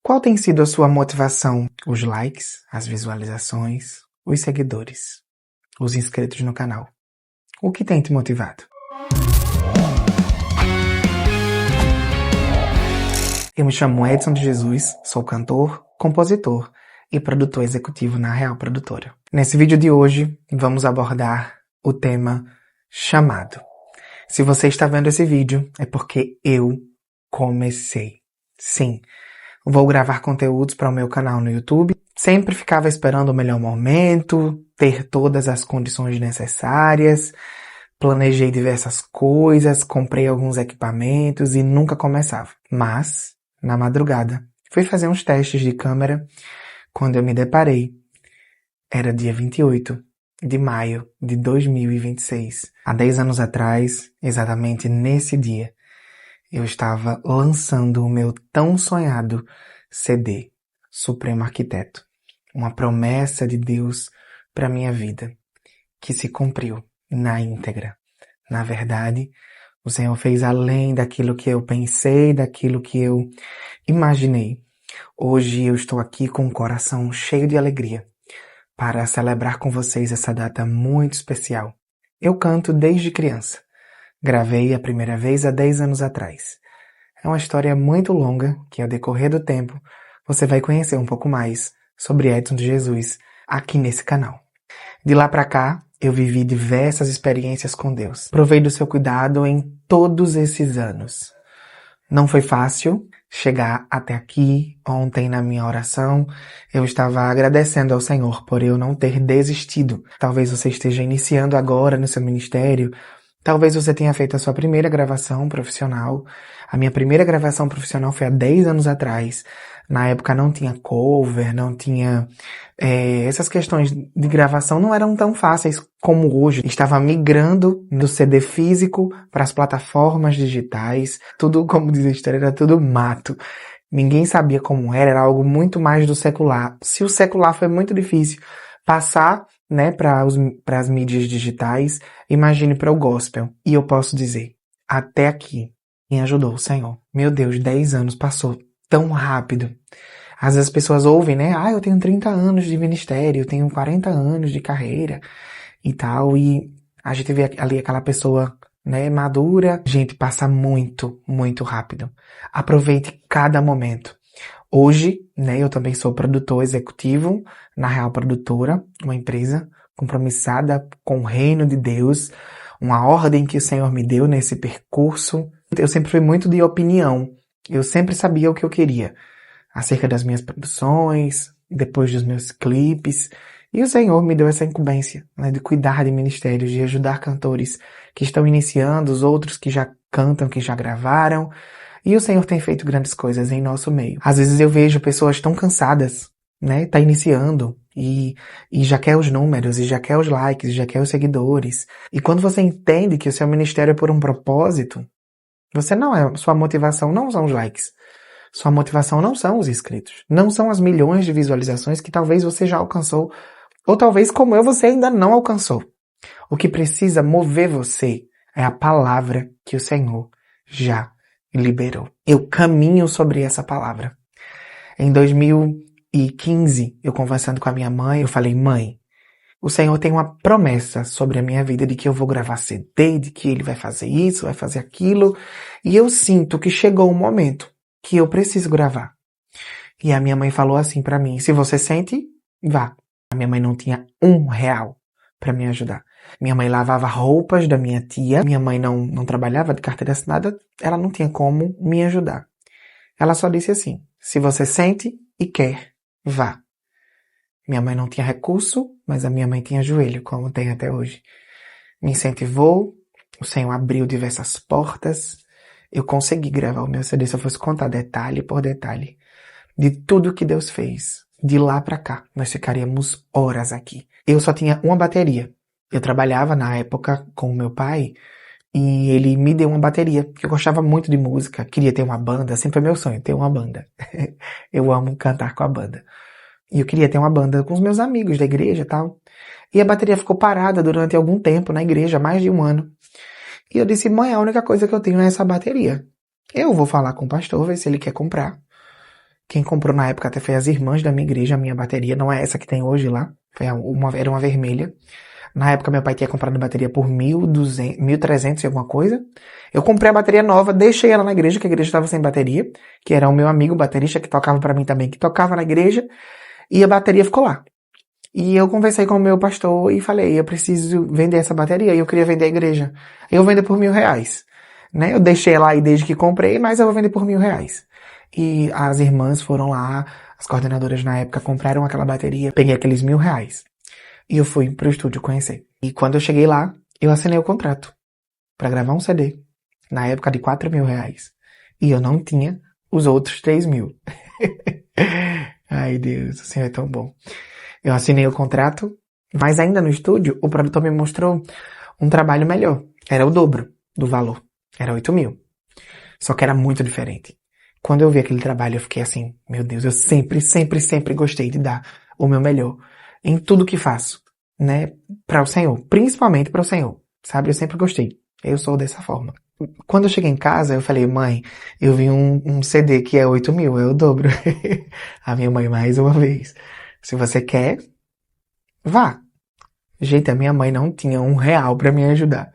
Qual tem sido a sua motivação? Os likes, as visualizações, os seguidores, os inscritos no canal? O que tem te motivado? Eu me chamo Edson de Jesus, sou cantor, compositor e produtor executivo na Real Produtora. Nesse vídeo de hoje, vamos abordar o tema chamado. Se você está vendo esse vídeo, é porque eu comecei. Sim, vou gravar conteúdos para o meu canal no YouTube. Sempre ficava esperando o melhor momento, ter todas as condições necessárias. Planejei diversas coisas, comprei alguns equipamentos e nunca começava. Mas, na madrugada, fui fazer uns testes de câmera. Quando eu me deparei, era dia 28 de maio de 2026. Há 10 anos atrás, exatamente nesse dia, eu estava lançando o meu tão sonhado CD, Supremo Arquiteto. Uma promessa de Deus para minha vida, que se cumpriu na íntegra. Na verdade, o Senhor fez além daquilo que eu pensei, daquilo que eu imaginei. Hoje eu estou aqui com o coração cheio de alegria para celebrar com vocês essa data muito especial. Eu canto desde criança. Gravei a primeira vez há 10 anos atrás. É uma história muito longa que, ao decorrer do tempo, você vai conhecer um pouco mais sobre Edson de Jesus aqui nesse canal. De lá para cá, eu vivi diversas experiências com Deus. Provei do seu cuidado em todos esses anos. Não foi fácil chegar até aqui. Ontem, na minha oração, eu estava agradecendo ao Senhor por eu não ter desistido. Talvez você esteja iniciando agora no seu ministério. Talvez você tenha feito a sua primeira gravação profissional. A minha primeira gravação profissional foi há 10 anos atrás. Na época não tinha cover, não tinha... essas questões de gravação não eram tão fáceis como hoje. Estava migrando do CD físico para as plataformas digitais. Tudo, como diz a história, era tudo mato. Ninguém sabia como era algo muito mais do secular. Se o secular foi muito difícil passar, né, para as mídias digitais, imagine para o gospel. E eu posso dizer, até aqui, me ajudou o Senhor. Meu Deus, 10 anos passou tão rápido. Às vezes as pessoas ouvem, né, eu tenho 30 anos de ministério, eu tenho 40 anos de carreira e tal, e a gente vê ali aquela pessoa, né, madura. Gente, passa muito, muito rápido. Aproveite cada momento. Hoje, né, eu também sou produtor executivo na Real Produtora, uma empresa compromissada com o reino de Deus, uma ordem que o Senhor me deu nesse percurso. Eu sempre fui muito de opinião, eu sempre sabia o que eu queria, acerca das minhas produções, depois dos meus clipes, e o Senhor me deu essa incumbência, né, de cuidar de ministérios, de ajudar cantores que estão iniciando, os outros que já cantam, que já gravaram. E o Senhor tem feito grandes coisas em nosso meio. Às vezes eu vejo pessoas tão cansadas, né? Tá iniciando e já quer os números, e já quer os likes, e já quer os seguidores. E quando você entende que o seu ministério é por um propósito, sua motivação não são os likes. Sua motivação não são os inscritos. Não são as milhões de visualizações que talvez você já alcançou. Ou talvez, como eu, você ainda não alcançou. O que precisa mover você é a palavra que o Senhor já liberou. Eu caminho sobre essa palavra. Em 2015, eu conversando com a minha mãe, eu falei, mãe, o Senhor tem uma promessa sobre a minha vida de que eu vou gravar CD, de que Ele vai fazer isso, vai fazer aquilo, e eu sinto que chegou o momento que eu preciso gravar. E a minha mãe falou assim pra mim, se você sente, vá. A minha mãe não tinha R$1 pra me ajudar. Minha mãe lavava roupas da minha tia. Minha mãe não trabalhava de carteira assinada. Ela não tinha como me ajudar. Ela só disse assim, se você sente e quer, vá. Minha mãe não tinha recurso, mas a minha mãe tinha joelho, como tem até hoje. Me incentivou, o Senhor abriu diversas portas. Eu consegui gravar o meu CD, se eu fosse contar detalhe por detalhe de tudo que Deus fez. De lá pra cá, nós ficaríamos horas aqui. Eu só tinha uma bateria. Eu trabalhava na época com o meu pai e ele me deu uma bateria, porque eu gostava muito de música, queria ter uma banda, sempre foi meu sonho ter uma banda. Eu amo cantar com a banda. E eu queria ter uma banda com os meus amigos da igreja e tal. E a bateria ficou parada durante algum tempo na igreja, mais de 1 ano. E eu disse, mãe, a única coisa que eu tenho é essa bateria. Eu vou falar com o pastor, ver se ele quer comprar. Quem comprou na época até foi as irmãs da minha igreja, a minha bateria, não é essa que tem hoje lá, era uma vermelha. Na época meu pai tinha comprado a bateria por 1.200, 1.300 e alguma coisa. Eu comprei a bateria nova, deixei ela na igreja, que a igreja estava sem bateria, que era o meu amigo baterista que tocava para mim também, que tocava na igreja, e a bateria ficou lá. E eu conversei com o meu pastor e falei, eu preciso vender essa bateria, e eu queria vender a igreja. Eu vendo por R$1.000, né? Eu deixei lá aí desde que comprei, mas eu vou vender por R$1.000. E as irmãs foram lá, as coordenadoras na época compraram aquela bateria, peguei aqueles R$1.000. E eu fui pro estúdio conhecer. E quando eu cheguei lá, eu assinei o contrato pra gravar um CD. Na época de R$4.000. E eu não tinha os outros 3.000. Ai Deus, o Senhor é tão bom. Eu assinei o contrato, mas ainda no estúdio, o produtor me mostrou um trabalho melhor. Era o dobro do valor. Era 8.000. Só que era muito diferente. Quando eu vi aquele trabalho, eu fiquei assim, meu Deus, eu sempre gostei de dar o meu melhor em tudo que faço, né? Para o Senhor, principalmente para o Senhor, sabe? Eu sempre gostei. Eu sou dessa forma. Quando eu cheguei em casa, eu falei, mãe, eu vi um CD que é 8.000, é o dobro. A minha mãe, mais uma vez, se você quer, vá. Gente, a minha mãe não tinha R$1 para me ajudar.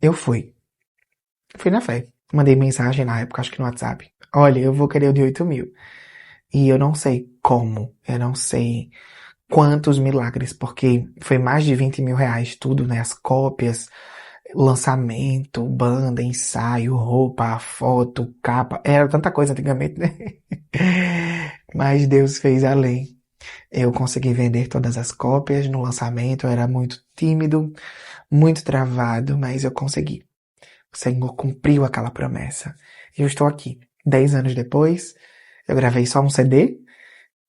Eu fui na fé. Mandei mensagem na época, acho que no WhatsApp. Olha, eu vou querer o de 8.000. E eu não sei como, eu não sei quantos milagres, porque foi mais de R$20.000 tudo, né? As cópias, lançamento, banda, ensaio, roupa, foto, capa. Era tanta coisa antigamente, né? Mas Deus fez além. Eu consegui vender todas as cópias no lançamento, eu era muito tímido, muito travado, mas eu consegui. O Senhor cumpriu aquela promessa. E eu estou aqui. 10 anos depois, eu gravei só um CD,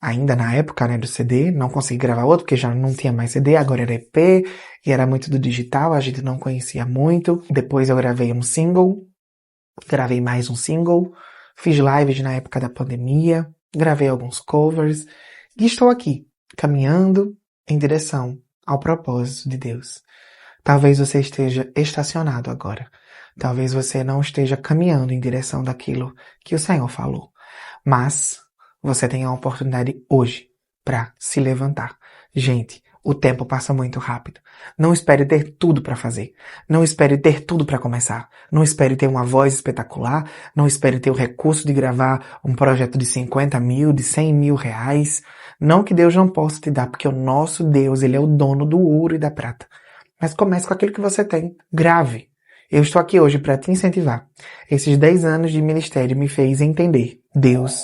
ainda na época, né, do CD, não consegui gravar outro, porque já não tinha mais CD, agora era EP, e era muito do digital, a gente não conhecia muito. Depois eu gravei um single, gravei mais um single, fiz lives na época da pandemia, gravei alguns covers, e estou aqui, caminhando em direção ao propósito de Deus. Talvez você esteja estacionado agora. Talvez você não esteja caminhando em direção daquilo que o Senhor falou. Mas você tem a oportunidade hoje para se levantar. Gente, o tempo passa muito rápido. Não espere ter tudo para fazer. Não espere ter tudo para começar. Não espere ter uma voz espetacular. Não espere ter o recurso de gravar um projeto de 50.000, de R$100.000. Não que Deus não possa te dar, porque o nosso Deus, Ele é o dono do ouro e da prata. Mas comece com aquilo que você tem. Grave. Eu estou aqui hoje para te incentivar. Esses 10 anos de ministério me fez entender. Deus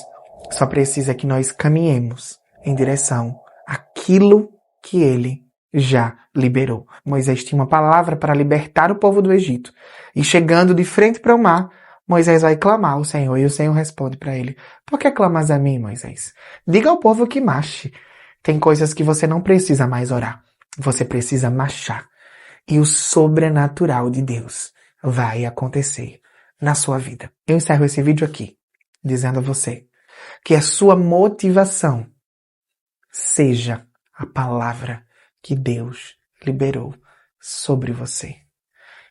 só precisa que nós caminhemos em direção àquilo que Ele já liberou. Moisés tinha uma palavra para libertar o povo do Egito. E chegando de frente para o mar, Moisés vai clamar ao Senhor. E o Senhor responde para ele, por que clamas a mim, Moisés? Diga ao povo que marche. Tem coisas que você não precisa mais orar. Você precisa marchar. E o sobrenatural de Deus vai acontecer na sua vida. Eu encerro esse vídeo aqui, dizendo a você que a sua motivação seja a palavra que Deus liberou sobre você.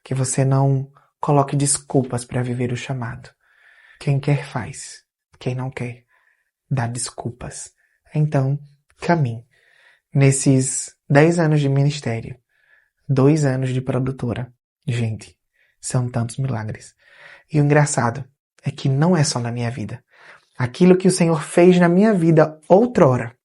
Que você não coloque desculpas para viver o chamado. Quem quer faz, quem não quer dá desculpas. Então, caminhe. Nesses 10 anos de ministério, 2 anos de produtora. Gente, são tantos milagres. E o engraçado é que não é só na minha vida. Aquilo que o Senhor fez na minha vida outrora,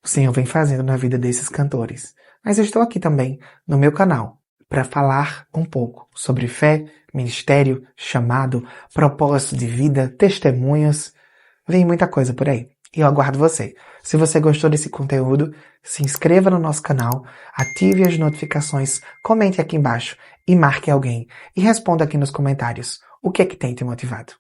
o Senhor vem fazendo na vida desses cantores. Mas eu estou aqui também, no meu canal, para falar um pouco sobre fé, ministério, chamado, propósito de vida, testemunhos. Vem muita coisa por aí. E eu aguardo você. Se você gostou desse conteúdo, se inscreva no nosso canal, ative as notificações, comente aqui embaixo e marque alguém. E responda aqui nos comentários o que é que tem te motivado.